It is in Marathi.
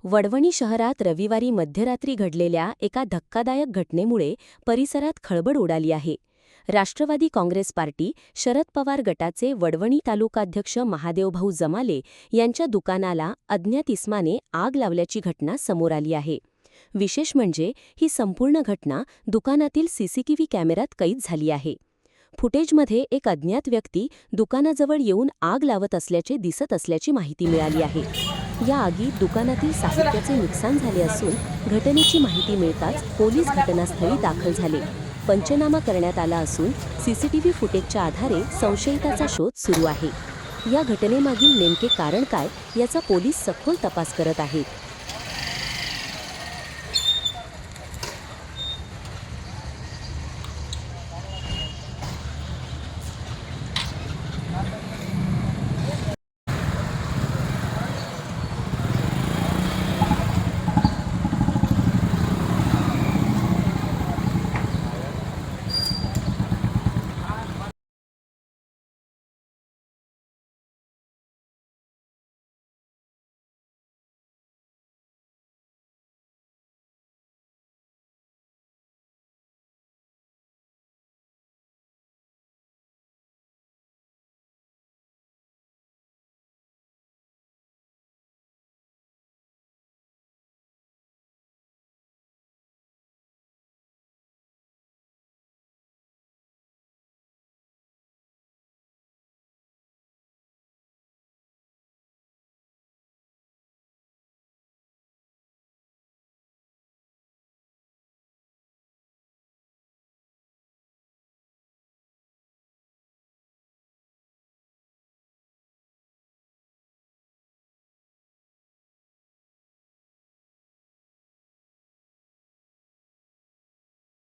वडवणी शहरात रविवारी मध्यरात्री घडलेल्या एका धक्कादायक घटनेमुळे परिसरात खळबळ उडाली आहे. राष्ट्रवादी काँग्रेस पार्टी, शरद पवार गटाचे वडवणी तालुकाध्यक्ष महादेवभाऊ जमाले यांच्या दुकानाला अज्ञात इसमाने आग लावल्याची घटना समोर आली आहे. विशेष म्हणजे ही संपूर्ण घटना दुकानातील सीसीटीव्ही कॅमेऱ्यात कैद झाली आहे. फुटेजमध्ये एक अज्ञात व्यक्ती दुकानाजवळ येऊन आग लावत असल्याचे दिसत असल्याची माहिती मिळाली आहे. या आगीत दुकानातील साहित्याचे नुकसान झाले असून घटनेची माहिती मिळताच पोलीस घटनास्थळी दाखल झाले. पंचनामा करण्यात आला असून सीसीटीव्ही फुटेजच्या आधारे संशयिताचा शोध सुरू आहे. या घटनेमागील नेमके कारण काय याचा पोलीस सखोल तपास करत आहेत.